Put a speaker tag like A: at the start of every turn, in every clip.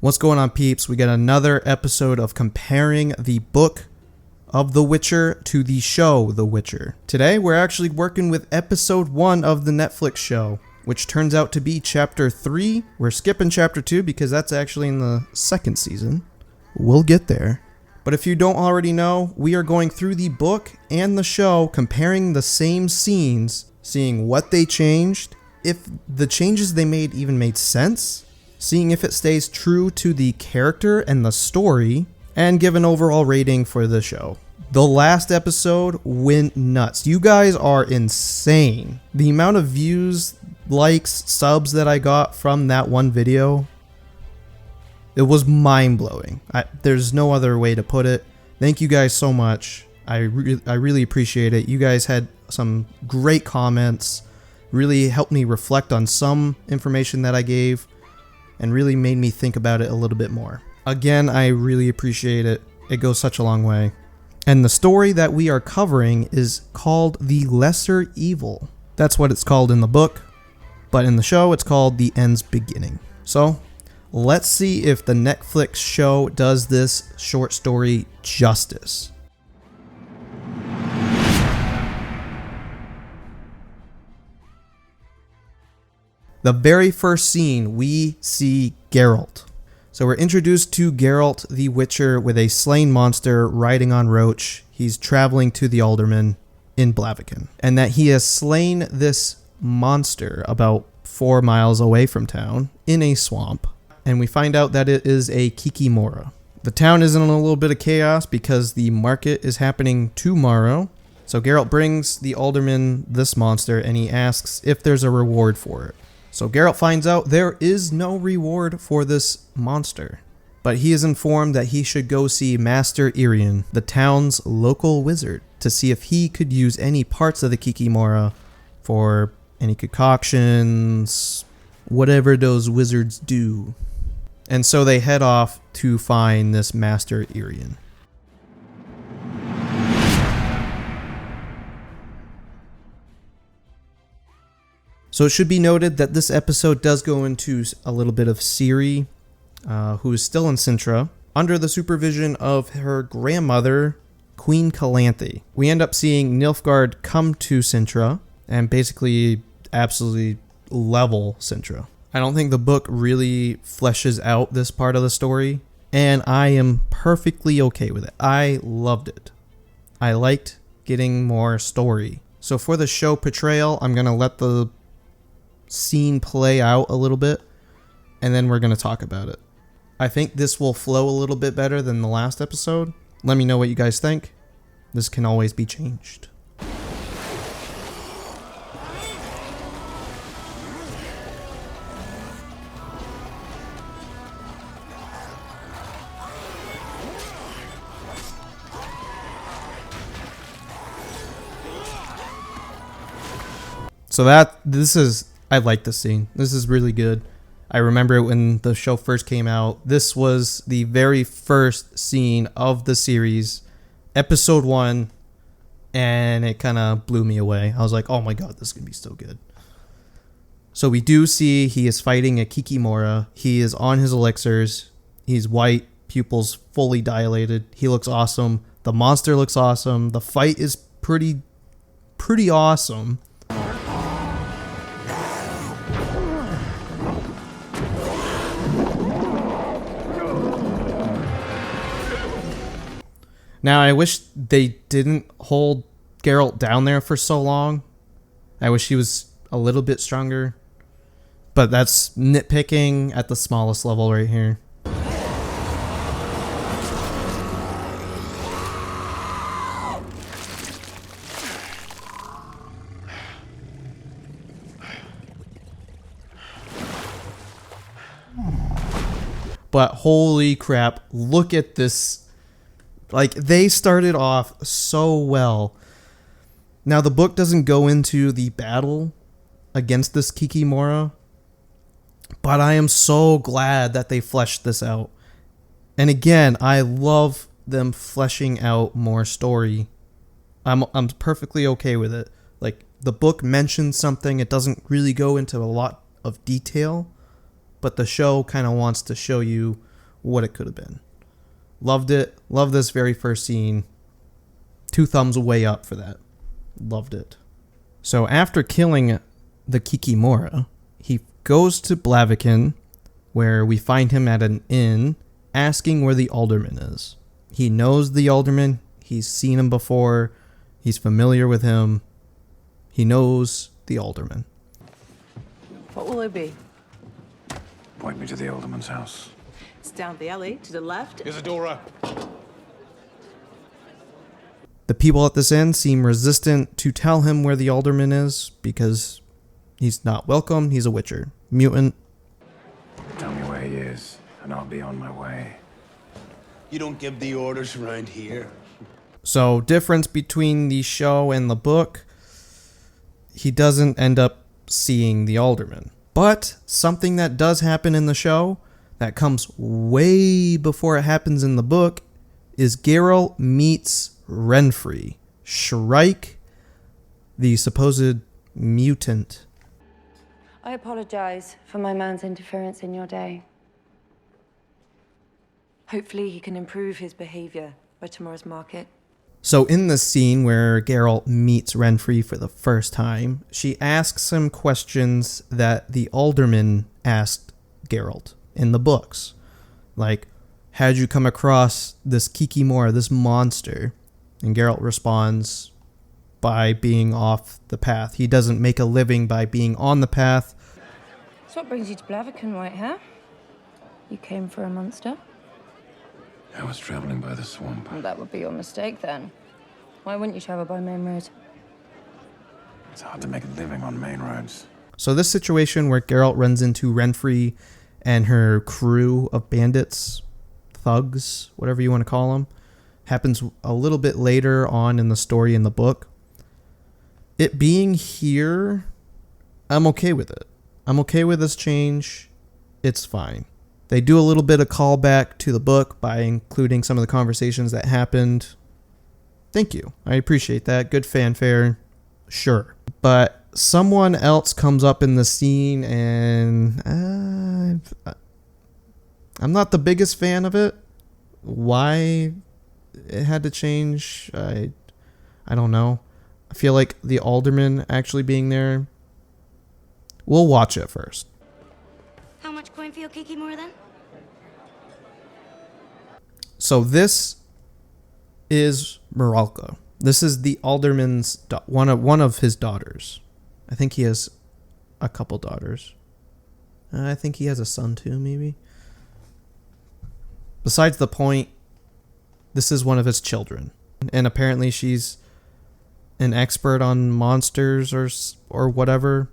A: What's going on, peeps? We got another episode of comparing the book of The Witcher to the show The Witcher. Today, we're actually working with episode 1 of the Netflix show, which turns out to be chapter 3. We're skipping chapter 2 because that's actually in the second season. We'll get there. But if you don't already know, we are going through the book and the show, comparing the same scenes, seeing what they changed, if the changes they made even made sense, seeing if it stays true to the character and the story, and give an overall rating for the show. The last episode went nuts. You guys are insane. The amount of views, likes, subs that I got from that one video, it was mind-blowing. There's no other way to put it. Thank you guys so much. I really appreciate it. You guys had some great comments, really helped me reflect on some information that I gave, and really made me think about it a little bit more. Again, I really appreciate it. It goes such a long way. And the story that we are covering is called The Lesser Evil. That's what it's called in the book, but in the show it's called The End's Beginning. So, let's see if the Netflix show does this short story justice. The very first scene, we see Geralt. So we're introduced to Geralt the Witcher with a slain monster riding on Roach. He's traveling to the Alderman in Blaviken. And that he has slain this monster about 4 miles away from town in a swamp. And we find out that it is a Kikimora. The town is in a little bit of chaos because the market is happening tomorrow. So Geralt brings the Alderman this monster and he asks if there's a reward for it. So Geralt finds out there is no reward for this monster, but he is informed that he should go see Master Irian, the town's local wizard, to see if he could use any parts of the Kikimora for any concoctions, whatever those wizards do. And so they head off to find this Master Irian. So it should be noted that this episode does go into a little bit of Ciri, who is still in Sintra, under the supervision of her grandmother, Queen Calanthe. We end up seeing Nilfgaard come to Sintra and basically absolutely level Sintra. I don't think the book really fleshes out this part of the story, and I am perfectly okay with it. I loved it. I liked getting more story. So for the show Portrayal, I'm going to let the scene play out a little bit, and then we're going to talk about it. I think this will flow a little bit better than the last episode. Let me know what you guys think. This can always be changed. So I like this scene. This is really good. I remember it when the show first came out. This was the very first scene of the series, episode 1, and it kind of blew me away. I was like, oh my god, this is going to be so good. So we do see he is fighting a Kikimora. He is on his elixirs. He's white, pupils fully dilated. He looks awesome. The monster looks awesome. The fight is pretty awesome. Now, I wish they didn't hold Geralt down there for so long. I wish he was a little bit stronger. But that's nitpicking at the smallest level right here. But holy crap, look at this. Like, they started off so well. Now, the book doesn't go into the battle against this Kikimora, but I am so glad that they fleshed this out. And again, I love them fleshing out more story. I'm perfectly okay with it. Like, the book mentions something, it doesn't really go into a lot of detail, but the show kind of wants to show you what it could have been. Loved it. Loved this very first scene. 2 thumbs way up for that. Loved it. So after killing the Kikimora, he goes to Blaviken, where we find him at an inn, asking where the alderman is. He knows the alderman. He's seen him before. He's familiar with him. He knows the alderman.
B: What will it be?
C: Point me to the alderman's house.
B: It's down the alley, to the left.
C: Isadora!
A: The people at this inn seem resistant to tell him where the alderman is because he's not welcome. He's a witcher. Mutant.
C: Tell me where he is, and I'll be on my way.
D: You don't give the orders around here.
A: So, difference between the show and the book, he doesn't end up seeing the alderman. But something that does happen in the show that comes way before it happens in the book is Geralt meets Renfri, Shrike, the supposed mutant.
E: I apologize for my man's interference in your day. Hopefully he can improve his behavior by tomorrow's market.
A: So in the scene where Geralt meets Renfri for the first time, she asks him questions that the alderman asked Geralt in the books. Like, how'd you come across this Kikimora, this monster? And Geralt responds by being off the path. He doesn't make a living by being on the path.
E: So what brings you to Blaviken, white hair? You came for a monster?
C: I was traveling by the swamp.
E: Well, that would be your mistake then. Why wouldn't you travel by main road?
C: It's hard to make a living on main roads.
A: So this situation where Geralt runs into Renfri and her crew of bandits, thugs, whatever you want to call them, happens a little bit later on in the story in the book. It being here, I'm okay with it. I'm okay with this change. It's fine. They do a little bit of callback to the book by including some of the conversations that happened. Thank you. I appreciate that. Good fanfare. Sure. But someone else comes up in the scene and I'm not the biggest fan of it. Why it had to change, I don't know. I feel like the alderman actually being there. We'll watch it first.
F: How much coin for your Kikimora then?
A: So this is Meralka. This is the alderman's one of his daughters. I think he has a couple daughters. I think he has a son too, maybe. Besides the point, this is one of his children, and apparently she's an expert on monsters or whatever.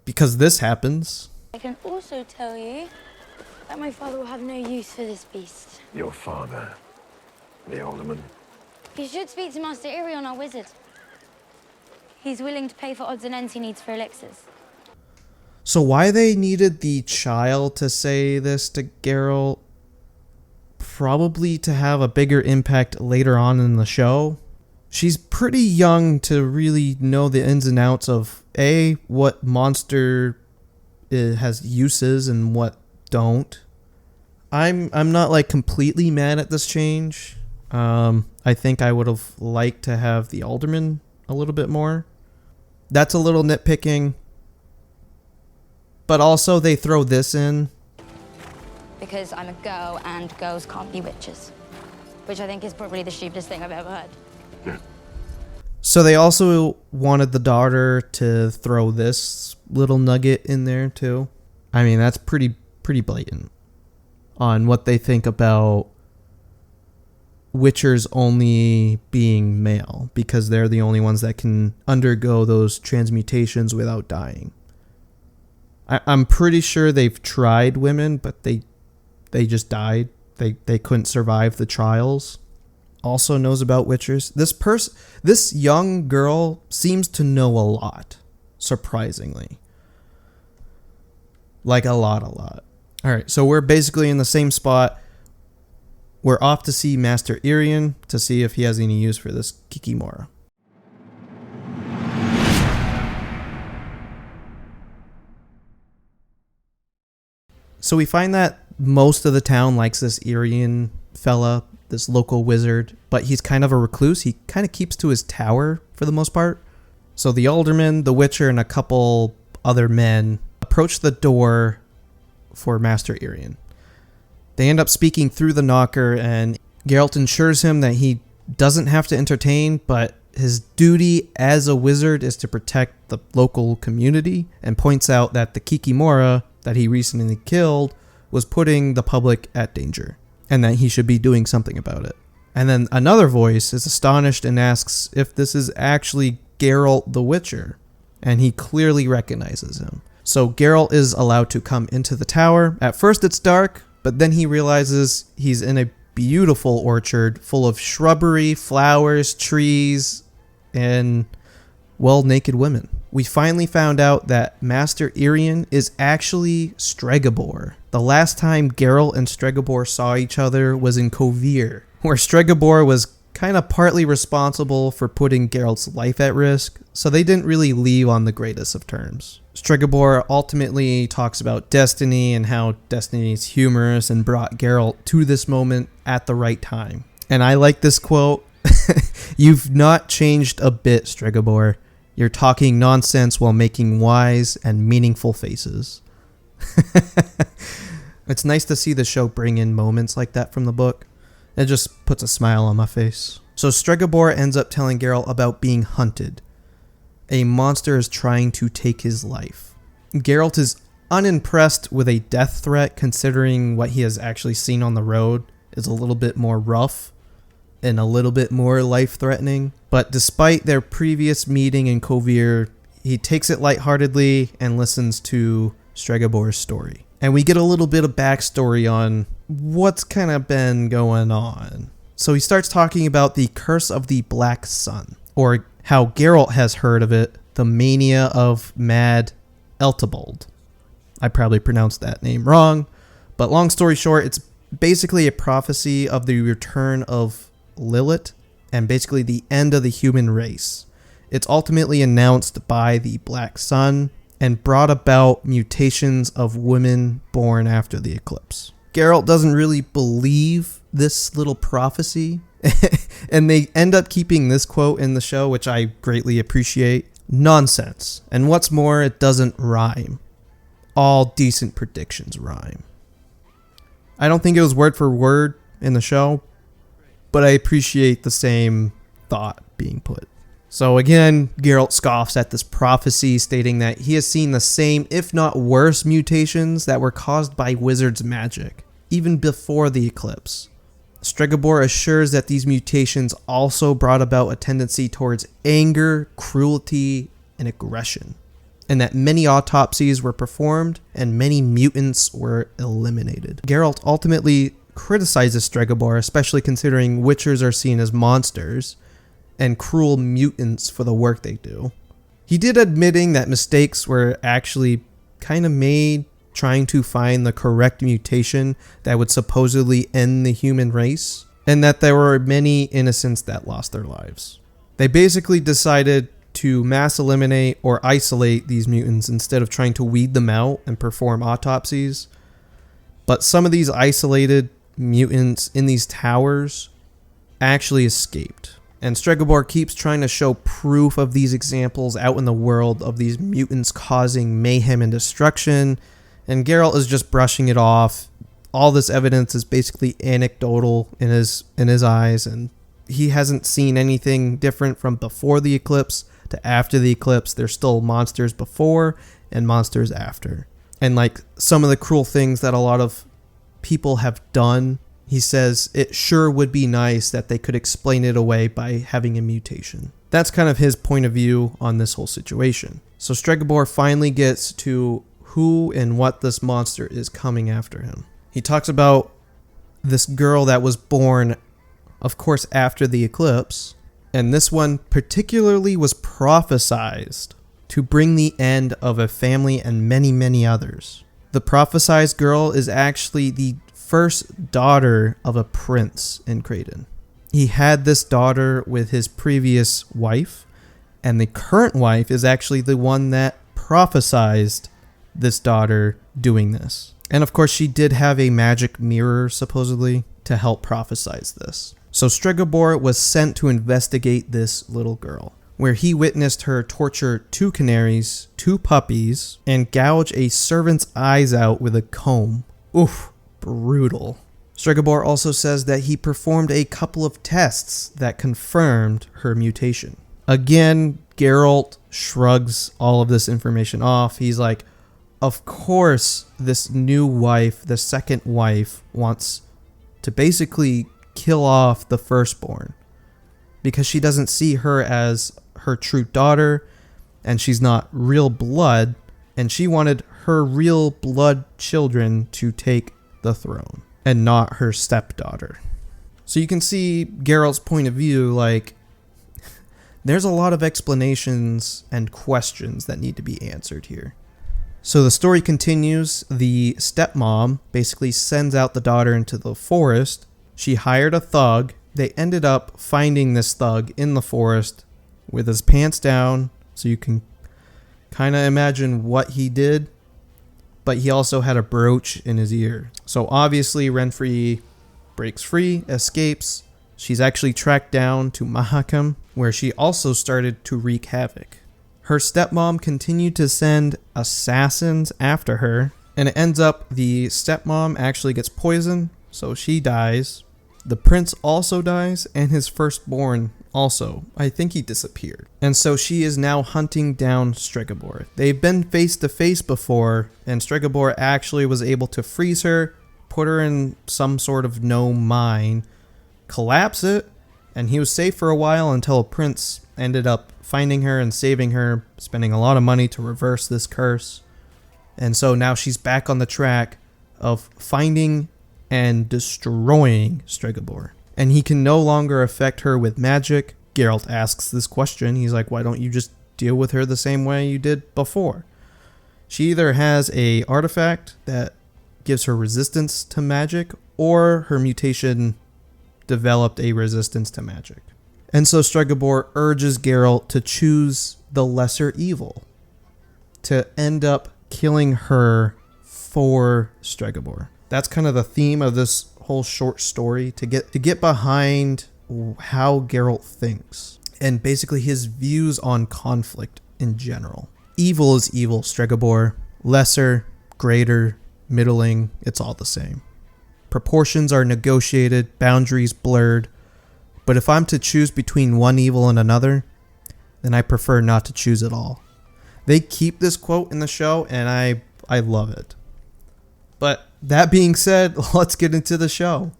A: Because this happens.
F: I can also tell you that my father will have no use for this beast.
C: Your father, the alderman.
F: You should speak to Master Irion, our wizard. He's willing to pay for odds and ends he needs for elixirs.
A: So why they needed the child to say this to Geralt? Probably to have a bigger impact later on in the show. She's pretty young to really know the ins and outs of what monster has uses and what don't. I'm not like completely mad at this change. I think I would have liked to have the alderman a little bit more. That's a little nitpicking. But also they throw this in.
F: Because I'm a girl and girls can't be witches. Which I think is probably the stupidest thing I've ever heard.
A: So they also wanted the daughter to throw this little nugget in there too. I mean, that's pretty blatant on what they think about witchers only being male because they're the only ones that can undergo those transmutations without dying. I'm pretty sure they've tried women, but they just died. They couldn't survive the trials. Also knows about witchers. This young girl seems to know a lot, surprisingly. Like a lot. All right, so we're basically in the same spot. We're off to see Master Irion to see if he has any use for this Kikimora. So we find that most of the town likes this Irian fella, this local wizard, but he's kind of a recluse. He kind of keeps to his tower for the most part. So the alderman, the witcher, and a couple other men approach the door for Master Irian. They end up speaking through the knocker, and Geralt assures him that he doesn't have to entertain, but his duty as a wizard is to protect the local community, and points out that the Kikimora that he recently killed was putting the public at danger, and that he should be doing something about it. And then another voice is astonished and asks if this is actually Geralt the Witcher, and he clearly recognizes him. So Geralt is allowed to come into the tower. At first it's dark, but then he realizes he's in a beautiful orchard full of shrubbery, flowers, trees, and, well, naked women. We finally found out that Master Irian is actually Stregobor. The last time Geralt and Stregobor saw each other was in Kovir, where Stregobor was kind of partly responsible for putting Geralt's life at risk, so they didn't really leave on the greatest of terms. Stregobor ultimately talks about destiny and how destiny is humorous and brought Geralt to this moment at the right time. And I like this quote, "You've not changed a bit, Stregobor. You're talking nonsense while making wise and meaningful faces." It's nice to see the show bring in moments like that from the book. It just puts a smile on my face. So Stregobor ends up telling Geralt about being hunted. A monster is trying to take his life. Geralt is unimpressed with a death threat, considering what he has actually seen on the road is a little bit more rough and a little bit more life-threatening. But despite their previous meeting in Kovir, he takes it lightheartedly and listens to Stregobor's story. And we get a little bit of backstory on what's kind of been going on. So he starts talking about the Curse of the Black Sun, or how Geralt has heard of it, the mania of Mad Eltibald. I probably pronounced that name wrong, but long story short, it's basically a prophecy of the return of Lilith and basically the end of the human race. It's ultimately announced by the Black Sun and brought about mutations of women born after the eclipse. Geralt doesn't really believe this little prophecy, and they end up keeping this quote in the show, which I greatly appreciate. "Nonsense. And what's more, it doesn't rhyme. All decent predictions rhyme." I don't think it was word for word in the show, but I appreciate the same thought being put. So again, Geralt scoffs at this prophecy, stating that he has seen the same, if not worse, mutations that were caused by wizards' magic, even before the eclipse. Stregobor assures that these mutations also brought about a tendency towards anger, cruelty, and aggression, and that many autopsies were performed and many mutants were eliminated. Geralt ultimately criticizes Stregobor, especially considering witchers are seen as monsters and cruel mutants for the work they do. He did admitting that mistakes were actually kind of made trying to find the correct mutation that would supposedly end the human race, and that there were many innocents that lost their lives. They basically decided to mass eliminate or isolate these mutants instead of trying to weed them out and perform autopsies. But some of these isolated mutants in these towers actually escaped. And Stregobor keeps trying to show proof of these examples out in the world of these mutants causing mayhem and destruction, and Geralt is just brushing it off. All this evidence is basically anecdotal in his eyes, and he hasn't seen anything different from before the eclipse to after the eclipse. There's still monsters before and monsters after. And like some of the cruel things that a lot of people have done, he says it sure would be nice that they could explain it away by having a mutation. That's kind of his point of view on this whole situation. So Stregobor finally gets to who and what this monster is coming after him. He talks about this girl that was born, of course, after the eclipse, and this one particularly was prophesized to bring the end of a family and many, many others. The prophesized girl is actually the first daughter of a prince in Creighton. He had this daughter with his previous wife, and the current wife is actually the one that prophesized this daughter doing this. And of course, she did have a magic mirror, supposedly, to help prophesize this. So Stregobor was sent to investigate this little girl, where he witnessed her torture 2 canaries, 2 puppies, and gouge a servant's eyes out with a comb. Oof, brutal. Stregobor also says that he performed a couple of tests that confirmed her mutation. Again, Geralt shrugs all of this information off. He's like, of course, this new wife, the second wife, wants to basically kill off the firstborn because she doesn't see her as her true daughter and she's not real blood, and she wanted her real blood children to take the throne and not her stepdaughter. So you can see Geralt's point of view, like, there's a lot of explanations and questions that need to be answered here. So the story continues. The stepmom basically sends out the daughter into the forest. She hired a thug. They ended up finding this thug in the forest with his pants down, so you can kind of imagine what he did. But he also had a brooch in his ear. So obviously Renfri breaks free, escapes. She's actually tracked down to Mahakam, where she also started to wreak havoc. Her stepmom continued to send assassins after her, and it ends up the stepmom actually gets poisoned, so she dies. The prince also dies, and his firstborn also. I think he disappeared. And so she is now hunting down Stregobor. They've been face to face before, and Stregobor actually was able to freeze her, put her in some sort of gnome mine, collapse it, and he was safe for a while until a prince ended up finding her and saving her, spending a lot of money to reverse this curse. And so now she's back on the track of finding and destroying Stregobor. And he can no longer affect her with magic. Geralt asks this question. He's like, why don't you just deal with her the same way you did before? She either has a artifact that gives her resistance to magic, or her mutation developed a resistance to magic. And so Stregobor urges Geralt to choose the lesser evil, to end up killing her for Stregobor. That's kind of the theme of this whole short story, to get behind how Geralt thinks and basically his views on conflict in general. Evil is evil, Stregobor. Lesser, greater, middling, it's all the same. Proportions are negotiated, boundaries blurred. But if I'm to choose between one evil and another, then I prefer not to choose at all. They keep this quote in the show, and I love it. But that being said, let's get into the show.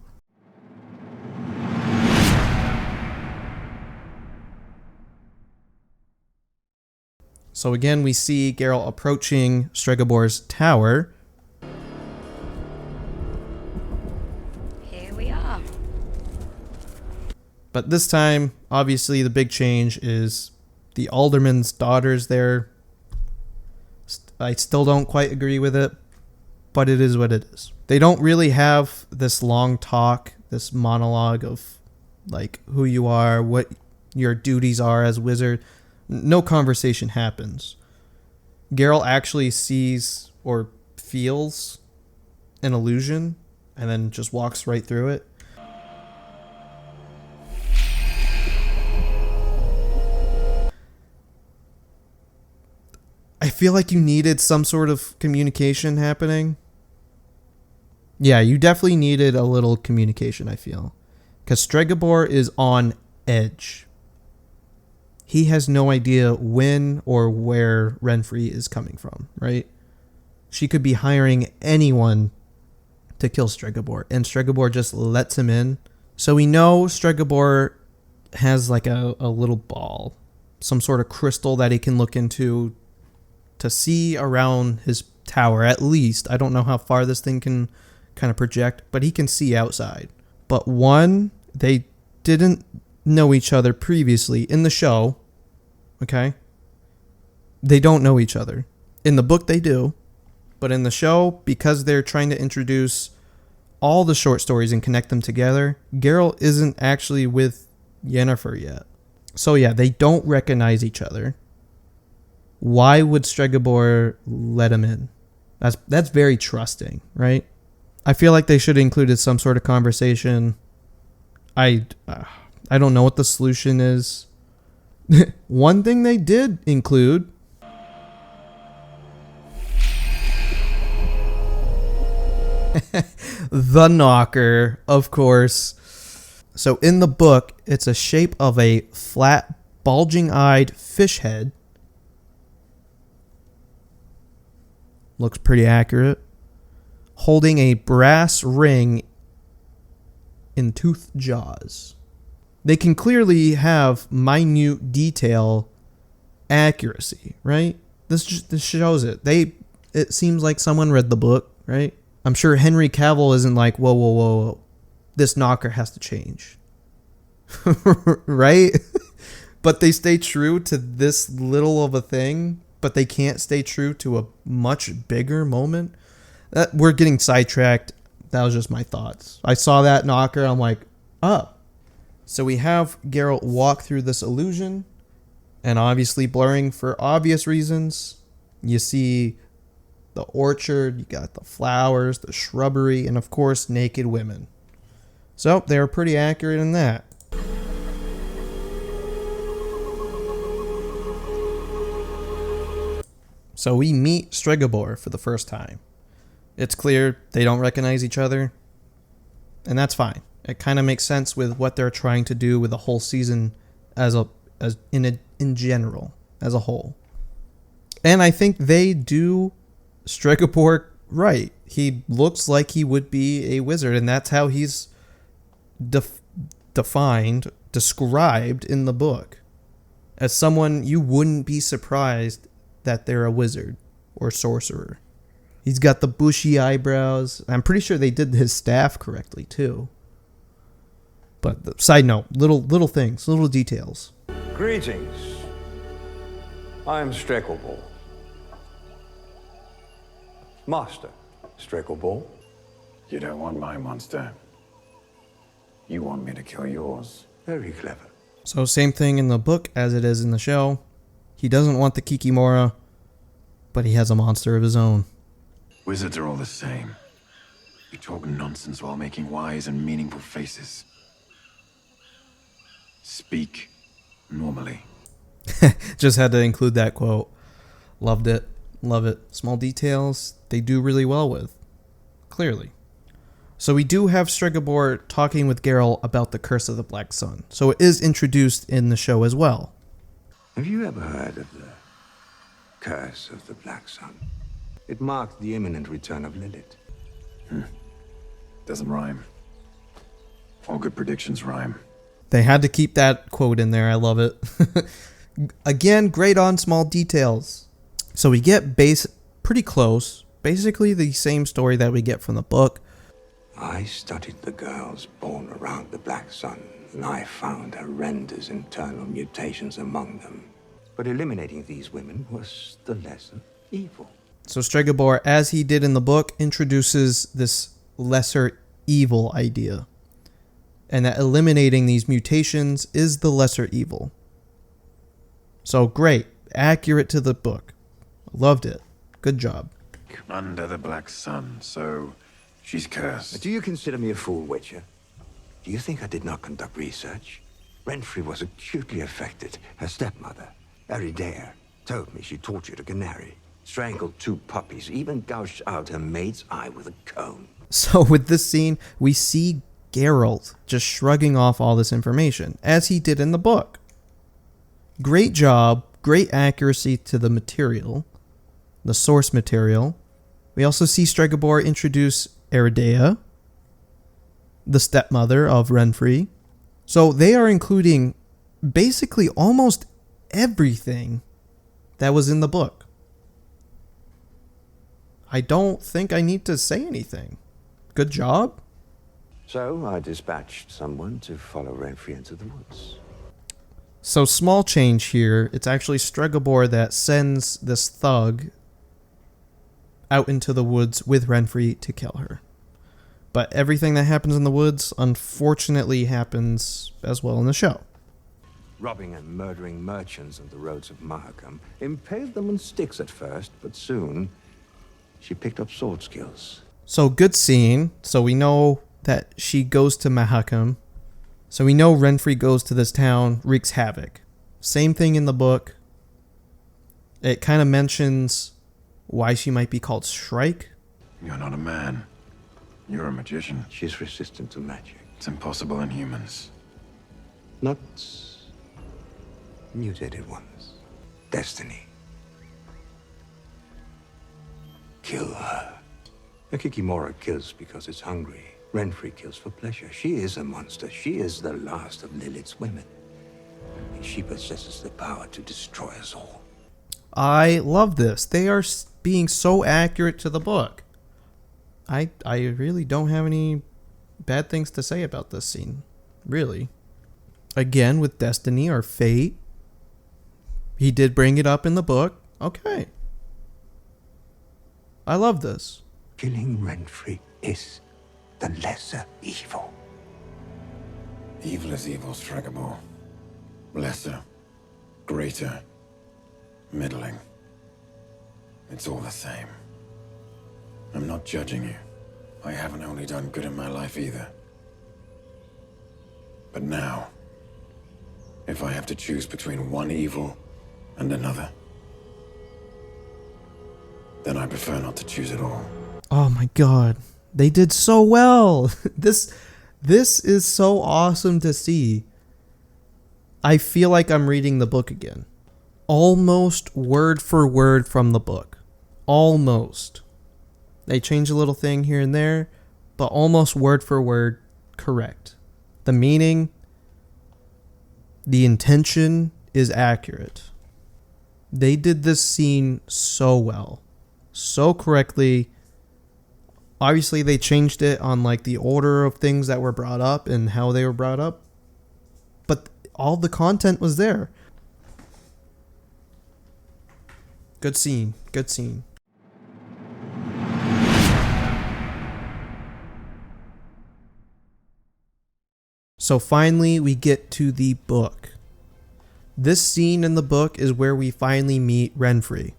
A: So again, we see Geralt approaching Stregobor's tower.
F: Here we are.
A: But this time, obviously, the big change is the alderman's daughter's there. I still don't quite agree with it, but it is what it is. They don't really have this long talk, this monologue of like who you are, what your duties are as wizard. No conversation happens. Geralt actually sees or feels an illusion and then just walks right through it. I feel like you needed some sort of communication happening. Yeah, you definitely needed a little communication, I feel. Because Stregobor is on edge. He has no idea when or where Renfri is coming from, right? She could be hiring anyone to kill Stregobor, and Stregobor just lets him in. So we know Stregobor has like a little ball, some sort of crystal that he can look into to see around his tower, at least. I don't know how far this thing can kind of project, but he can see outside. But one, they didn't know each other previously in the show, okay? They don't know each other. In the book, they do. But in the show, because they're trying to introduce all the short stories and connect them together, Geralt isn't actually with Yennefer yet. So yeah, they don't recognize each other. Why would Stregobor let him in? That's very trusting, right? I feel like they should have included some sort of conversation. I don't know what the solution is. One thing they did include the knocker, of course. So in the book, it's a shape of a flat, bulging-eyed fish head. Looks pretty accurate. Holding a brass ring in toothed jaws. They can clearly have minute detail accuracy, right? This shows it. It seems like someone read the book, right? I'm sure Henry Cavill isn't like, whoa. This knocker has to change. Right? But they stay true to this little of a thing, but they can't stay true to a much bigger moment. We're getting sidetracked. That was just my thoughts. I saw that knocker. I'm like, oh. So we have Geralt walk through this illusion, and obviously blurring for obvious reasons. You see the orchard, you got the flowers, the shrubbery, and of course, naked women. So they were pretty accurate in that. So we meet Stregobor for the first time. It's clear they don't recognize each other, and that's fine. It kind of makes sense with what they're trying to do with the whole season in general, as a whole. And I think they do Stregobor right. He looks like he would be a wizard, and that's how he's described in the book. As someone you wouldn't be surprised that they're a wizard or sorcerer. He's got the bushy eyebrows. I'm pretty sure they did his staff correctly too. But side note, little things, little details.
G: Greetings. I'm Stregobor. Master Stregobor.
C: You don't want my monster. You want me to kill yours.
G: Very clever.
A: So same thing in the book as it is in the show. He doesn't want the Kikimora, but he has a monster of his own.
C: Wizards are all the same. You talk nonsense while making wise and meaningful faces. Speak normally.
A: Just had to include that quote. Loved it. Love it. Small details they do really well with. Clearly. So we do have Stregobor talking with Geralt about the Curse of the Black Sun. So it is introduced in the show as well.
G: Have you ever heard of the Curse of the Black Sun? It marked the imminent return of Lilith.
C: Doesn't rhyme. All good predictions rhyme.
A: They had to keep that quote in there. I love it. Again, great on small details. So we get pretty close. Basically the same story that we get from the book.
G: I studied the girls born around the Black Sun, and I found horrendous internal mutations among them. But eliminating these women was the lesser evil.
A: So Stregobor, as he did in the book, introduces this lesser evil idea. And that eliminating these mutations is the lesser evil. So great. Accurate to the book. Loved it. Good job.
C: Under the Black Sun, so she's cursed.
G: Do you consider me a fool, Witcher? Do you think I did not conduct research? Renfri was acutely affected. Her stepmother, ARDBEG, told me she tortured a canary, strangled 2 puppies, even gouged out her maid's eye with a comb.
A: So with this scene, we see Geralt just shrugging off all this information, as he did in the book. Great job, great accuracy to the material, the source material. We also see Stregobor introduce ARDBEG, the stepmother of Renfri. So they are including basically almost everything that was in the book. I don't think I need to say anything. Good job.
G: So I dispatched someone to follow Renfri into the woods.
A: So small change here. It's actually Stregobor that sends this thug out into the woods with Renfri to kill her. But everything that happens in the woods, unfortunately, happens as well in the show.
G: Robbing and murdering merchants on the roads of Mahakam impaled them on sticks at first, but soon She picked up sword skills.
A: So good scene. So we know that she goes to Mahakam. So we know Renfri goes to this town, wreaks havoc. Same thing in the book. It kind of mentions why she might be called Shrike.
C: You're not a man. You're a magician.
G: She's resistant to magic.
C: It's impossible in humans.
G: Not mutated ones. Destiny. Kill her. A Kikimora kills because it's hungry. Renfri kills for pleasure. She is a monster. She is the last of Lilith's women. And she possesses the power to destroy us all.
A: I love this. They are being so accurate to the book. I really don't have any bad things to say about this scene. Really. Again, with destiny or fate. He did bring it up in the book. Okay. I love this.
G: Killing Renfri is the lesser evil.
C: Evil is evil, Stregobor. Lesser, greater, middling. It's all the same. I'm not judging you. I haven't only done good in my life either. But now, if I have to choose between one evil and another, then I prefer not to choose at all.
A: Oh my god. They did so well. This is so awesome to see. I feel like I'm reading the book again. Almost word for word from the book. Almost. They change a little thing here and there, but almost word for word correct. The meaning, the intention is accurate. They did this scene so well. So correctly. Obviously, they changed it on like the order of things that were brought up and how they were brought up. But all the content was there. Good scene. Good scene. So finally, we get to the book. This scene in the book is where we finally meet Renfri.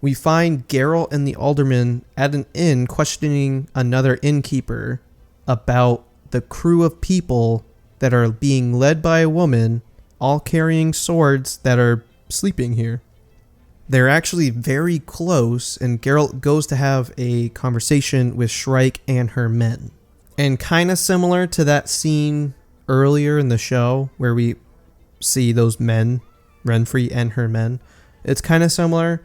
A: We find Geralt and the alderman at an inn questioning another innkeeper about the crew of people that are being led by a woman, all carrying swords, that are sleeping here. They're actually very close, and Geralt goes to have a conversation with Shrike and her men. And kind of similar to that scene earlier in the show where we see those men, Renfri and her men, it's kind of similar.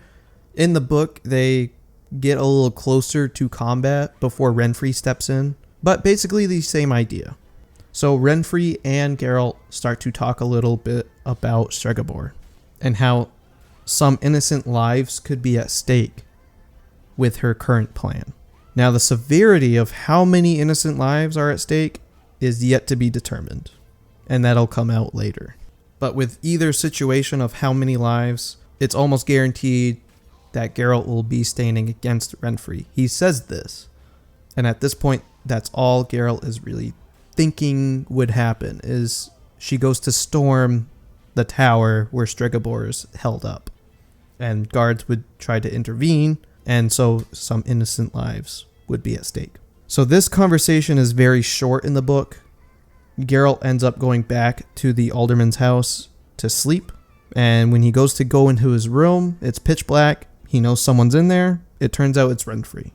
A: In the book, they get a little closer to combat before Renfri steps in, but basically the same idea. So Renfri and Geralt start to talk a little bit about Stregobor and how some innocent lives could be at stake with her current plan. Now, the severity of how many innocent lives are at stake is yet to be determined, and that'll come out later. But with either situation of how many lives, it's almost guaranteed that Geralt will be standing against Renfri. He says this, and at this point, that's all Geralt is really thinking would happen, is she goes to storm the tower where Stregobor is held up, and guards would try to intervene, and so some innocent lives would be at stake. So this conversation is very short in the book. Geralt ends up going back to the alderman's house to sleep, and when he goes to go into his room, it's pitch black. He knows someone's in there. It turns out it's Renfri.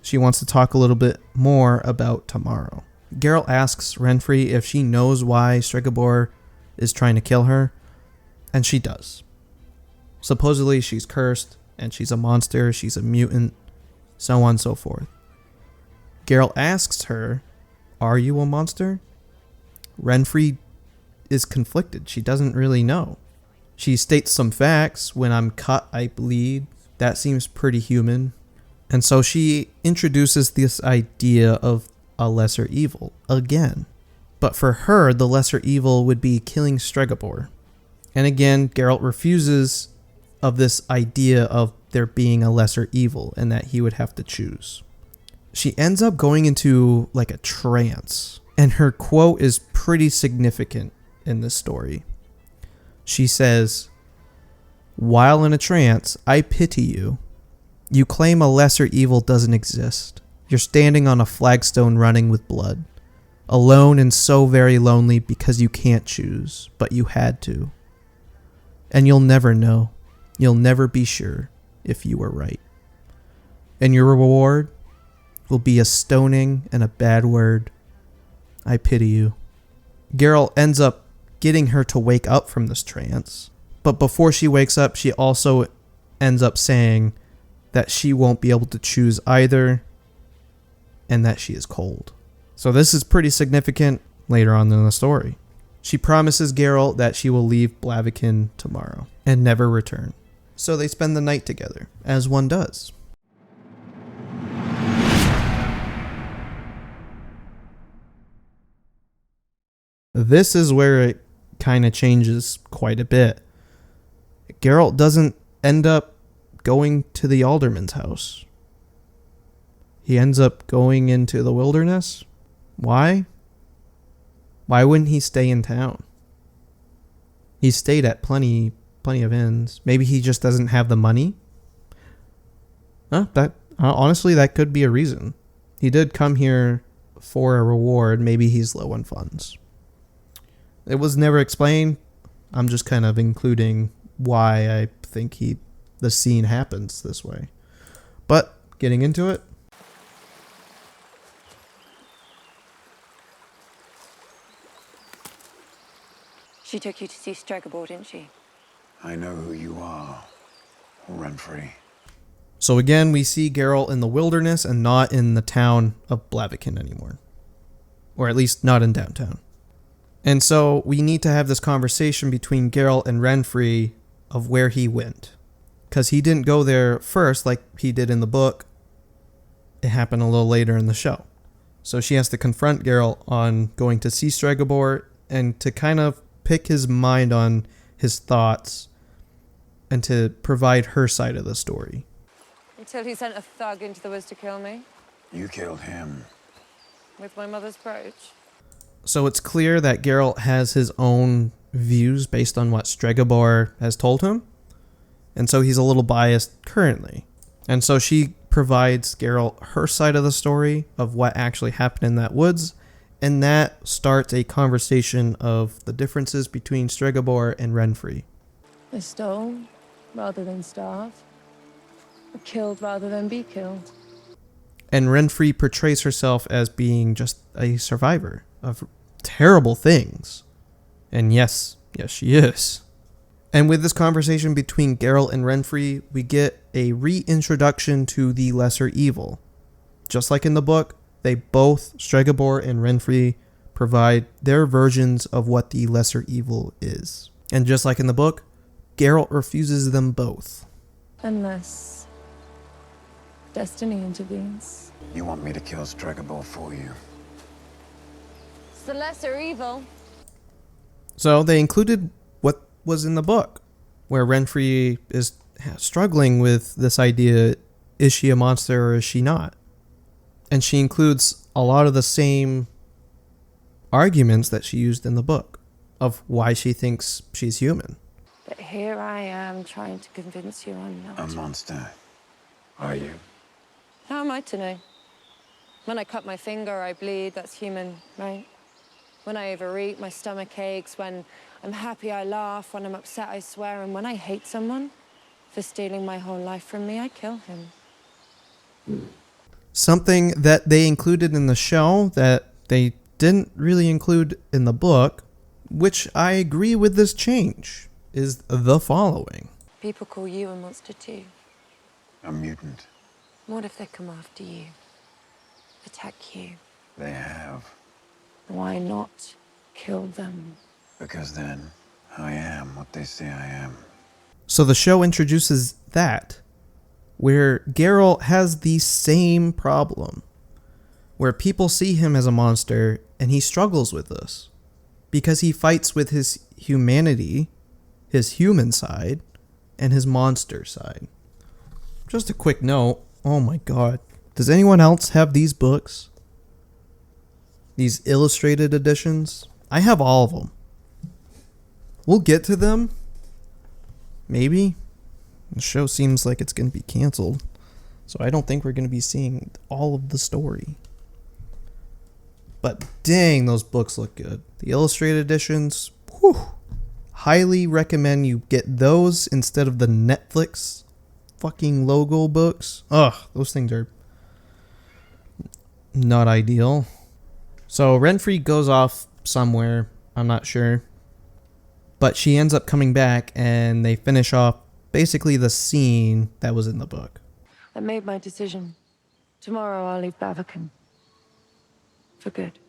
A: She wants to talk a little bit more about tomorrow. Geralt asks Renfri if she knows why Stregobor is trying to kill her, and she does. Supposedly she's cursed, and she's a monster, she's a mutant, so on and so forth. Geralt asks her, "Are you a monster?" Renfri is conflicted. She doesn't really know. She states some facts. When I'm cut, I bleed. That seems pretty human. And so she introduces this idea of a lesser evil again. But for her, the lesser evil would be killing Stregobor. And again, Geralt refuses of this idea of there being a lesser evil and that he would have to choose. She ends up going into like a trance. And her quote is pretty significant in this story. She says, "While in a trance, I pity you. You claim a lesser evil doesn't exist. You're standing on a flagstone running with blood. Alone and so very lonely because you can't choose, but you had to. And you'll never know. You'll never be sure if you were right. And your reward will be a stoning and a bad word. I pity you. Geralt ends up getting her to wake up from this trance. But before she wakes up, she also ends up saying that she won't be able to choose either and that she is cold. So this is pretty significant later on in the story. She promises Geralt that she will leave Blaviken tomorrow and never return. So they spend the night together, as one does. This is where it kind of changes quite a bit. Geralt doesn't end up going to the alderman's house. He ends up going into the wilderness. Why? Why wouldn't he stay in town? He stayed at plenty of inns. Maybe he just doesn't have the money. Honestly, that could be a reason. He did come here for a reward. Maybe he's low on funds. It was never explained. I'm just kind of including why I think the scene happens this way. But getting into it.
E: She took you to see Stregobor, didn't she?
C: I know who you are, Renfri.
A: So again, we see Geralt in the wilderness and not in the town of Blaviken anymore. Or at least not in downtown. And so we need to have this conversation between Geralt and Renfri of where he went. Because he didn't go there first like he did in the book. It happened a little later in the show. So she has to confront Geralt on going to see Stregobor and to kind of pick his mind on his thoughts and to provide her side of the story.
E: Until he sent a thug into the woods to kill me.
C: You killed him.
E: With my mother's brooch.
A: So it's clear that Geralt has his own views based on what Stregobor has told him. And so he's a little biased currently. And so she provides Geralt her side of the story of what actually happened in that woods. And that starts a conversation of the differences between Stregobor and Renfri.
E: I stole rather than starve. I killed rather than be killed.
A: And Renfri portrays herself as being just a survivor of terrible things. And yes, she is. And with this conversation between Geralt and Renfri, we get a reintroduction to the lesser evil. Just like in the book, they both, Stregobor and Renfri, provide their versions of what the lesser evil is. And just like in the book, Geralt refuses them both.
E: Unless destiny intervenes.
C: You want me to kill Stregobor for you?
E: It's the lesser evil.
A: So they included what was in the book, where Renfri is struggling with this idea, is she a monster or is she not? And she includes a lot of the same arguments that she used in the book of why she thinks she's human.
E: But here I am trying to convince you I'm not.
C: A monster, are you?
E: How am I to know? When I cut my finger, I bleed. That's human, right? When I overeat, my stomach aches. When I'm happy, I laugh. When I'm upset, I swear. And when I hate someone for stealing my whole life from me, I kill him.
A: Something that they included in the show that they didn't really include in the book, which I agree with this change, is the following.
E: People call you a monster too.
C: A mutant.
E: What if they come after you? Attack you?
C: They have.
E: Why not kill them?
C: Because then, I am what they say I am.
A: So the show introduces that, where Geralt has the same problem, where people see him as a monster and he struggles with this because he fights with his humanity, his human side, and his monster side. Just a quick note, oh my god, does anyone else have these books? These illustrated editions? I have all of them. We'll get to them. Maybe. The show seems like it's going to be canceled. So I don't think we're going to be seeing all of the story. But dang, those books look good. The illustrated editions, whew. Highly recommend you get those instead of the Netflix fucking logo books. Ugh, those things are not ideal. So Renfri goes off somewhere, I'm not sure. But she ends up coming back and they finish off basically the scene that was in the book.
E: I made my decision. Tomorrow I'll leave Bavican. For good.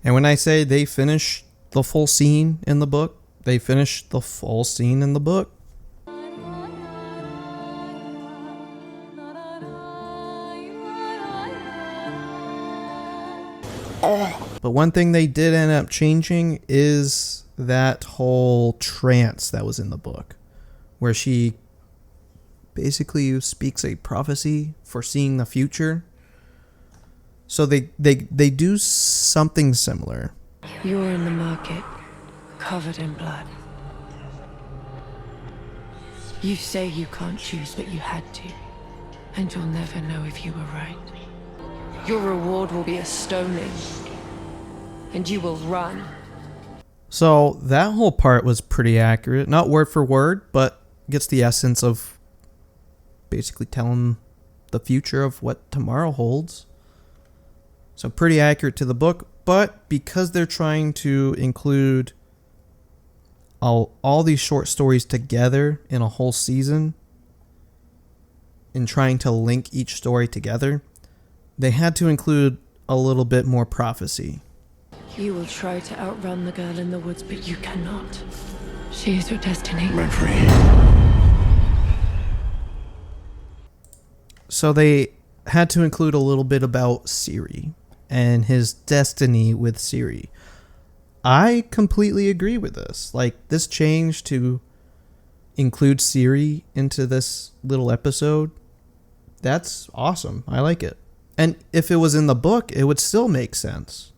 A: And when I say they finish the full scene in the book, they finish the full scene in the book. But one thing they did end up changing is that whole trance that was in the book, where she basically speaks a prophecy foreseeing the future. So they do something similar.
E: You're in the market, covered in blood. You say you can't choose, but you had to. And you'll never know if you were right. Your reward will be a stoning. And you will run.
A: So that whole part was pretty accurate. Not word for word, but gets the essence of basically telling the future of what tomorrow holds. So pretty accurate to the book, but because they're trying to include all these short stories together in a whole season and trying to link each story together, they had to include a little bit more prophecy.
E: You will try to outrun the girl in the woods, but you cannot. She is your destiny.
C: Renfri.
A: So they had to include a little bit about Ciri and his destiny with Ciri. I completely agree with this. Like, this change to include Ciri into this little episode, that's awesome. I like it. And if it was in the book, it would still make sense.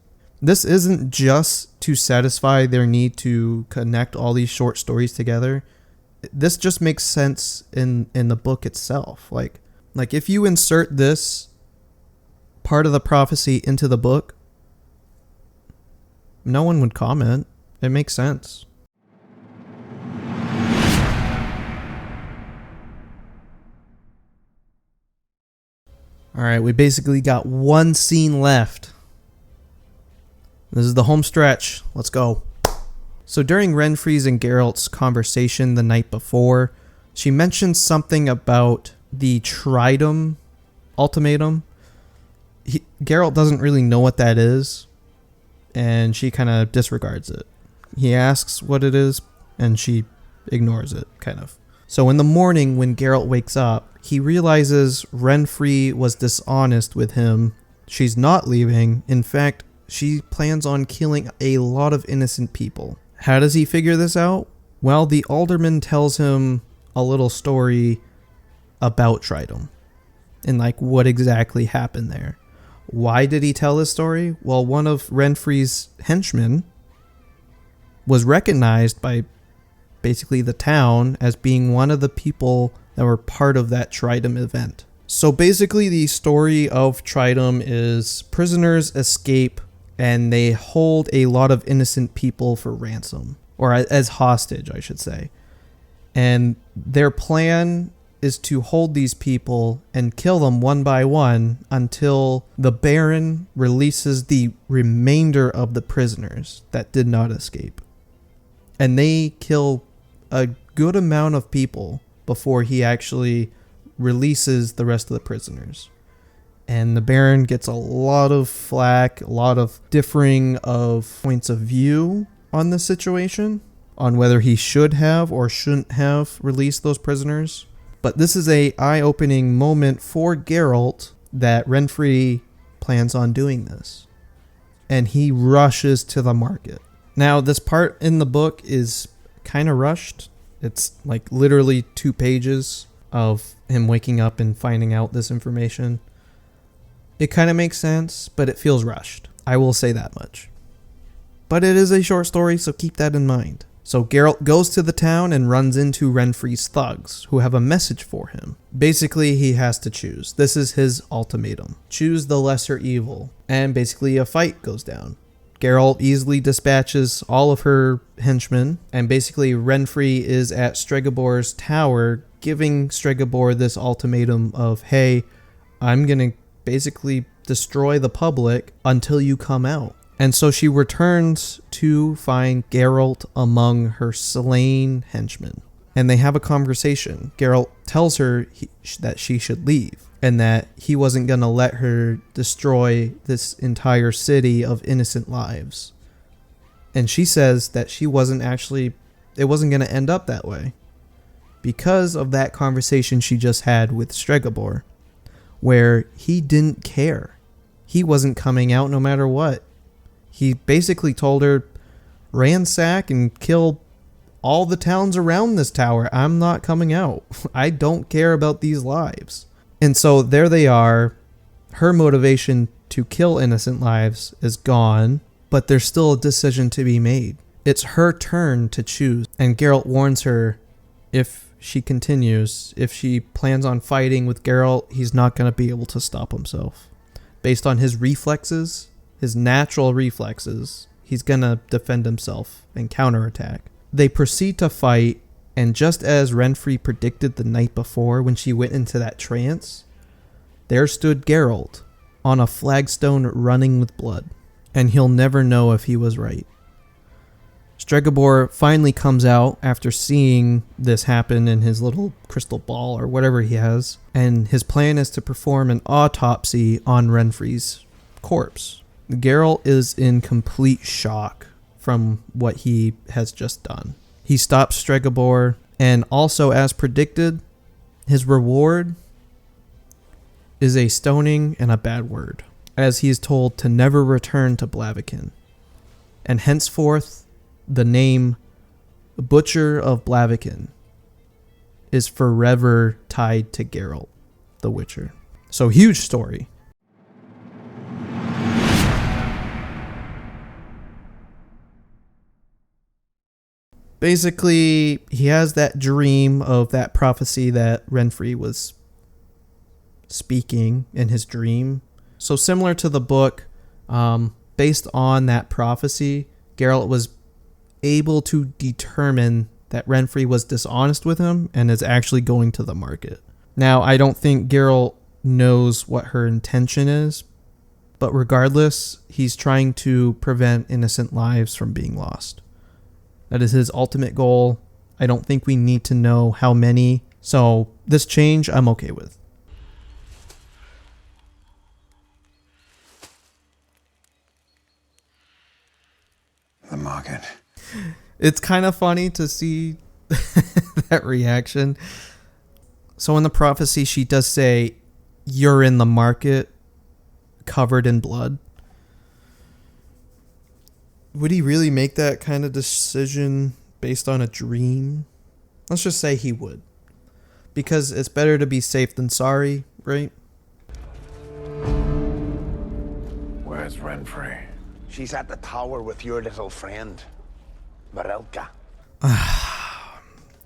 A: This isn't just to satisfy their need to connect all these short stories together. This just makes sense in the book itself. Like if you insert this part of the prophecy into the book, no one would comment. It makes sense. All right, we basically got one scene left. This is the home stretch. Let's go. So during Renfri's and Geralt's conversation the night before, she mentioned something about the Tridum ultimatum. Geralt doesn't really know what that is, and she kind of disregards it. He asks what it is, and she ignores it, kind of. So in the morning when Geralt wakes up, he realizes Renfri was dishonest with him. She's not leaving. In fact, she plans on killing a lot of innocent people. How does he figure this out? Well, the alderman tells him a little story about Tridum and like what exactly happened there. Why did he tell this story? Well, one of Renfri's henchmen was recognized by basically the town as being one of the people that were part of that Tridum event. So basically the story of Tridum is prisoners escape and they hold a lot of innocent people for ransom, or as hostage, I should say. And their plan is to hold these people and kill them one by one until the Baron releases the remainder of the prisoners that did not escape. And they kill a good amount of people before he actually releases the rest of the prisoners. And the Baron gets a lot of flack, a lot of differing of points of view on the situation, on whether he should have or shouldn't have released those prisoners. But this is a eye-opening moment for Geralt that Renfri plans on doing this. And he rushes to the market. Now, this part in the book is kind of rushed. It's like literally 2 pages of him waking up and finding out this information. It kind of makes sense, but it feels rushed. I will say that much. But it is a short story, so keep that in mind. So Geralt goes to the town and runs into Renfri's thugs, who have a message for him. Basically, he has to choose. This is his ultimatum. Choose the lesser evil. And basically a fight goes down. Geralt easily dispatches all of her henchmen, and basically Renfri is at Stregobor's tower, giving Stregobor this ultimatum of, hey, I'm gonna basically destroy the public until you come out. And so she returns to find Geralt among her slain henchmen. And they have a conversation. Geralt tells her that she should leave, and that he wasn't going to let her destroy this entire city of innocent lives. And she says that it wasn't going to end up that way, because of that conversation she just had with Stregobor, where he didn't care. He wasn't coming out no matter what. He basically told her, ransack and kill all the towns around this tower. I'm not coming out. I don't care about these lives. And so there they are. Her motivation to kill innocent lives is gone, but there's still a decision to be made. It's her turn to choose. And Geralt warns her, if she continues, if she plans on fighting with Geralt, he's not going to be able to stop himself. Based on his reflexes, his natural reflexes, he's gonna defend himself and counterattack. They proceed to fight, and just as Renfri predicted the night before when she went into that trance, there stood Geralt on a flagstone running with blood, and he'll never know if he was right. Stregobor finally comes out after seeing this happen in his little crystal ball or whatever he has, and his plan is to perform an autopsy on Renfri's corpse. Geralt is in complete shock from what he has just done. He stops Stregobor, and also, as predicted, his reward is a stoning and a bad word, as he is told to never return to Blaviken. And henceforth, the name Butcher of Blaviken is forever tied to Geralt, the Witcher. So, huge story. Basically, he has that dream of that prophecy that Renfri was speaking in his dream. So similar to the book, based on that prophecy, Geralt was able to determine that Renfri was dishonest with him and is actually going to the market. Now, I don't think Geralt knows what her intention is, but regardless, he's trying to prevent innocent lives from being lost. That is his ultimate goal. I don't think we need to know how many. So this change, I'm okay with.
C: The market.
A: It's kind of funny to see that reaction. So in the prophecy, she does say, you're in the market covered in blood. Would he really make that kind of decision based on a dream? Let's just say he would. Because it's better to be safe than sorry, right?
C: Where's Renfri?
D: She's at the tower with your little friend, Varelka.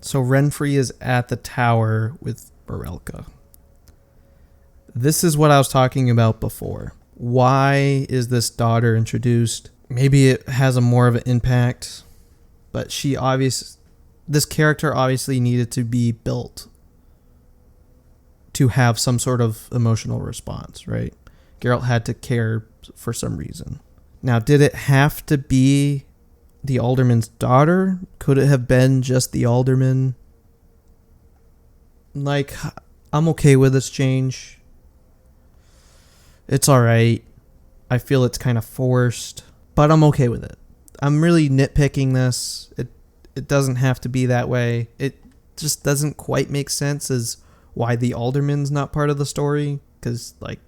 A: So Renfri is at the tower with Varelka. This is what I was talking about before. Why is this daughter introduced? Maybe it has a more of an impact, but this character obviously needed to be built to have some sort of emotional response, right? Geralt had to care for some reason. Now, did it have to be the alderman's daughter? Could it have been just the alderman? Like, I'm okay with this change. It's alright. I feel it's kind of forced, but I'm okay with it. I'm really nitpicking this. It doesn't have to be that way. It just doesn't quite make sense as why the alderman's not part of the story, because, like,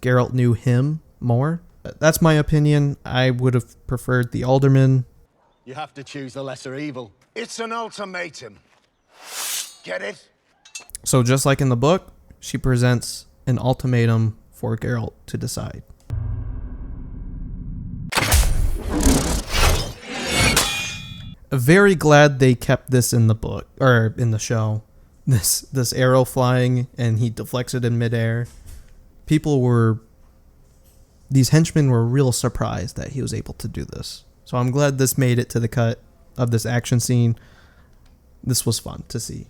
A: Geralt knew him more. That's my opinion. I would have preferred the alderman.
D: You have to choose the lesser evil. It's an ultimatum. Get it?
A: So just like in the book, she presents an ultimatum for Geralt to decide. very glad they kept this in the book, or in the show. This arrow flying, and he deflects it in midair. These henchmen were real surprised that he was able to do this. So I'm glad this made it to the cut of this action scene. This was fun to see.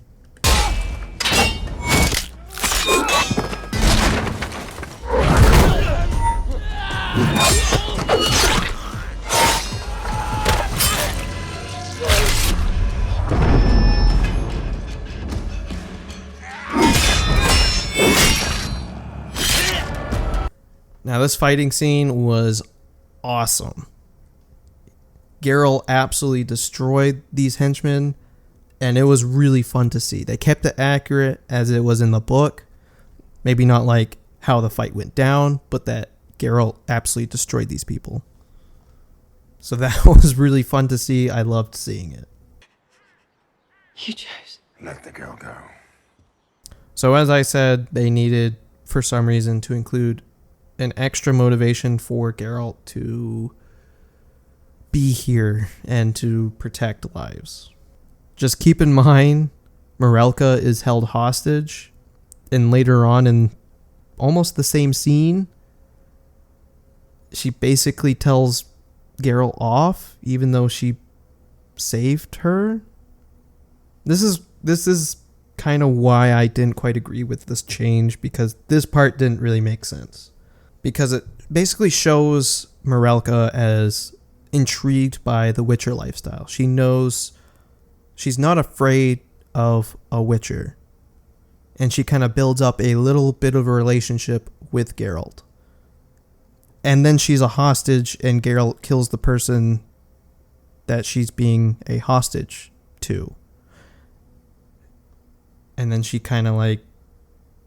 A: Now this fighting scene was awesome. Geralt absolutely destroyed these henchmen, and it was really fun to see. They kept it accurate as it was in the book. Maybe not like how the fight went down, but that Geralt absolutely destroyed these people. So that was really fun to see. I loved seeing it.
B: You chose.
C: Let the girl go.
A: So as I said, they needed, for some reason, to include an extra motivation for Geralt to be here and to protect lives. Just keep in mind, Marelka is held hostage, and later on in almost the same scene, she basically tells Geralt off, even though she saved her. This is kind of why I didn't quite agree with this change, because this part didn't really make sense. Because it basically shows Marelka as intrigued by the Witcher lifestyle. She knows she's not afraid of a Witcher. And she kind of builds up a little bit of a relationship with Geralt. And then she's a hostage, and Geralt kills the person that she's being a hostage to. And then she kind of like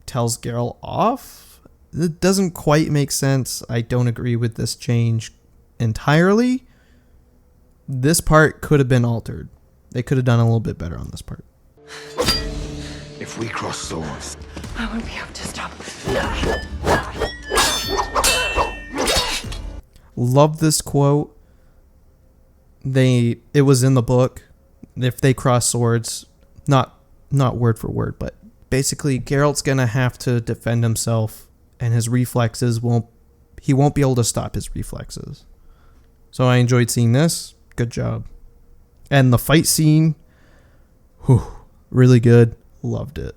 A: tells Geralt off. It doesn't quite make sense. I don't agree with this change entirely. This part could have been altered. They could have done a little bit better on this part.
C: If we cross swords,
B: I won't be able to stop.
A: Love this quote. It was in the book. If they cross swords, not word for word, but basically Geralt's gonna have to defend himself, and his reflexes won't be able to stop his reflexes. So I enjoyed seeing this. Good job. And the fight scene, really good. Loved it.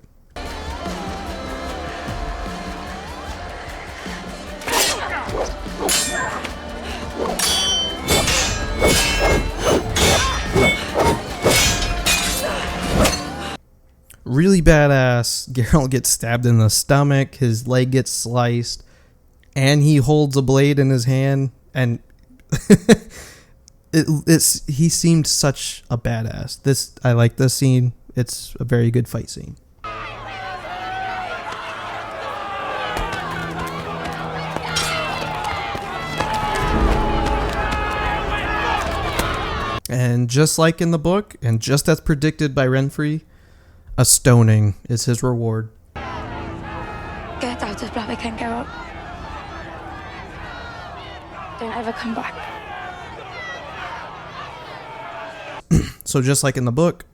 A: Really badass. Geralt gets stabbed in the stomach, his leg gets sliced, and he holds a blade in his hand, and he seemed such a badass. I like this scene. It's a very good fight scene. And just like in the book, and just as predicted by Renfri, a stoning is his reward.
F: Get out of Blaviken, Geralt. Don't ever come back.
A: So just like in the book,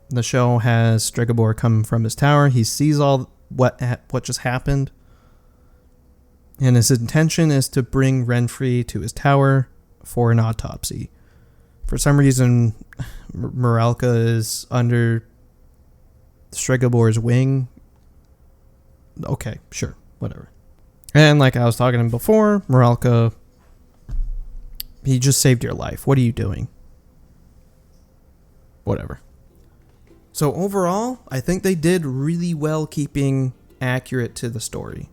A: the show has Stregobor come from his tower. He sees all what just happened, and his intention is to bring Renfri to his tower for an autopsy. For some reason, Marelka is under Stregobor's wing. Okay, sure, whatever. And like I was talking before, Marelka, he just saved your life. What are you doing? Whatever. So overall, I think they did really well keeping accurate to the story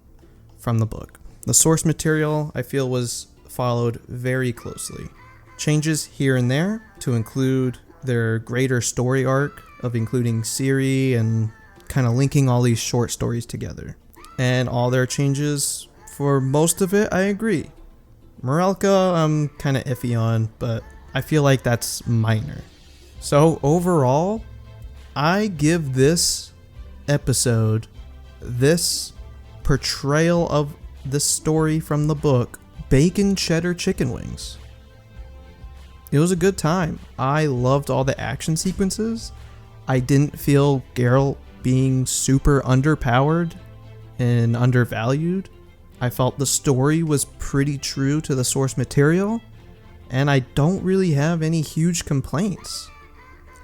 A: from the book. The source material, I feel, was followed very closely. Changes here and there to include their greater story arc of including Ciri and kind of linking all these short stories together. And all their changes, for most of it, I agree. Marelka, I'm kind of iffy on, but I feel like that's minor. So overall, I give this episode, this portrayal of this story from the book, bacon cheddar chicken wings. It was a good time. I loved all the action sequences. I didn't feel Geralt being super underpowered and undervalued. I felt the story was pretty true to the source material, and I don't really have any huge complaints.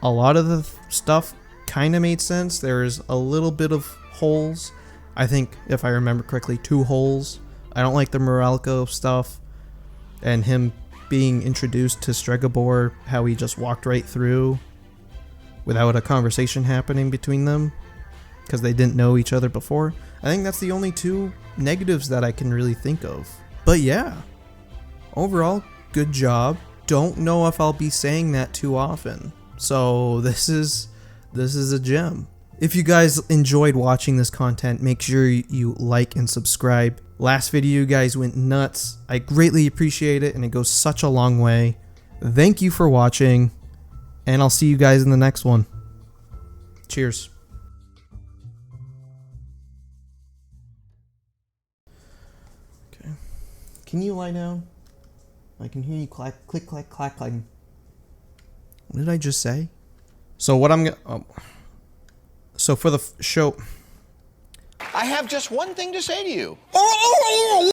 A: A lot of the stuff kind of made sense. There's a little bit of holes. I think, if I remember correctly, 2 holes. I don't like the Morelco stuff and him being introduced to Stregobor, how he just walked right through without a conversation happening between them because they didn't know each other before. I think that's the only 2 negatives that I can really think of. But yeah, overall, good job. Don't know if I'll be saying that too often. So this is a gem. If you guys enjoyed watching this content, make sure you like and subscribe. Last video, you guys went nuts. I greatly appreciate it, and it goes such a long way. Thank you for watching, and I'll see you guys in the next one. Cheers. Okay. Can you lie down? I can hear you click, clack, clacking. What did I just say? So what I'm gonna... So for the show...
H: I have just one thing to say to you.